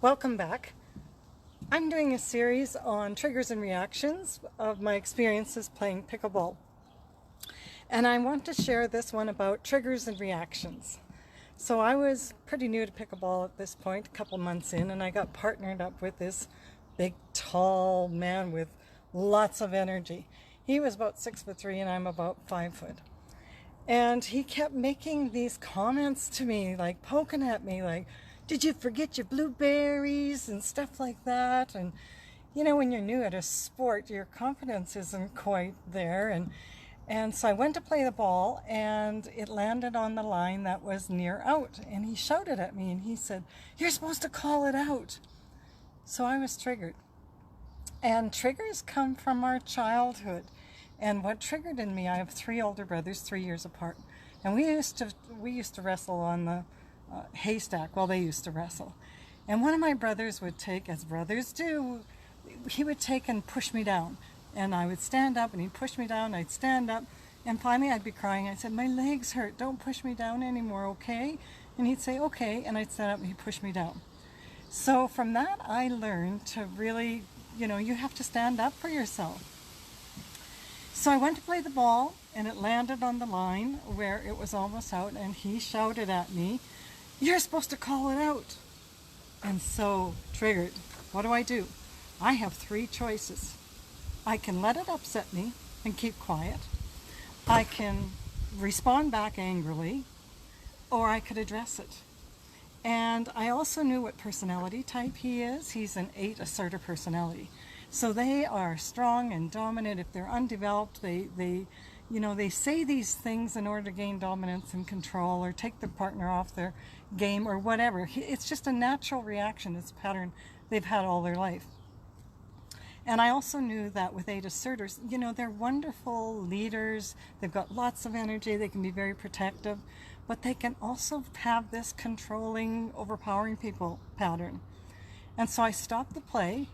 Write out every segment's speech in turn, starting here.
Welcome back. I'm doing a series on triggers and reactions of my experiences playing pickleball. And I want to share this one about triggers and reactions. So I was pretty new to pickleball at this point, a couple months in, and I got partnered up with this big, tall man with lots of energy. He was about 6'3" and I'm about 5 foot. And he kept making these comments to me, like poking at me, like, did you forget your blueberries and stuff like that? And you know, when you're new at a sport, your confidence isn't quite there. And so I went to play the ball and it landed on the line that was near out. And he shouted at me and he said, "You're supposed to call it out." So I was triggered. And triggers come from our childhood. And what triggered in me, I have 3 older brothers, 3 years apart. And we used to wrestle on the haystack. Well, they used to wrestle. And one of my brothers would take, as brothers do, he would take and push me down. And I would stand up and he'd push me down, I'd stand up. And finally I'd be crying. I said, "My legs hurt, don't push me down anymore, okay?" And he'd say, "Okay." And I'd stand up and he'd push me down. So from that I learned to really, you have to stand up for yourself. So I went to play the ball and it landed on the line where it was almost out and he shouted at me, "You're supposed to call it out." And so triggered. What do? I have 3 choices. I can let it upset me and keep quiet. I can respond back angrily, or I could address it. And I also knew what personality type he is. He's an 8 assertive personality. So they are strong and dominant. If they're undeveloped, they say these things in order to gain dominance and control or take their partner off their game or whatever. It's just a natural reaction. It's a pattern they've had all their life. And I also knew that with 8 asserters, they're wonderful leaders. They've got lots of energy. They can be very protective. But they can also have this controlling, overpowering people pattern. And so I stopped the play.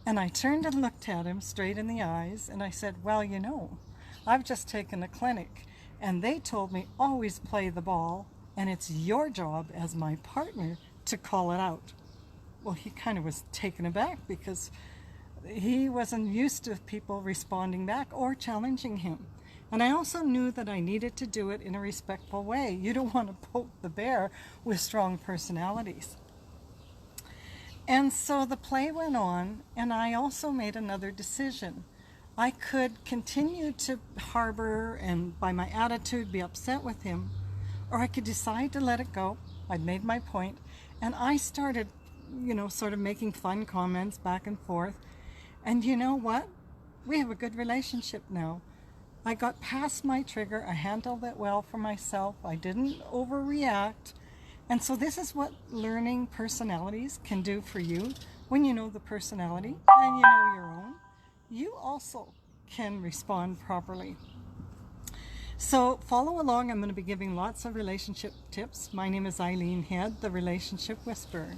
And I turned and looked at him straight in the eyes and I said, "Well, I've just taken a clinic and they told me always play the ball and it's your job as my partner to call it out." Well, he kind of was taken aback because he wasn't used to people responding back or challenging him. And I also knew that I needed to do it in a respectful way. You don't want to poke the bear with strong personalities. And so the play went on, and I also made another decision. I could continue to harbor and by my attitude be upset with him, or I could decide to let it go. I'd made my point, and I started, sort of making fun comments back and forth. And you know what? We have a good relationship now. I got past my trigger. I handled it well for myself. I didn't overreact. And so this is what learning personalities can do for you. When you know the personality and you know your own, you also can respond properly. So follow along. I'm going to be giving lots of relationship tips. My name is Eileen Head, the Relationship Whisperer.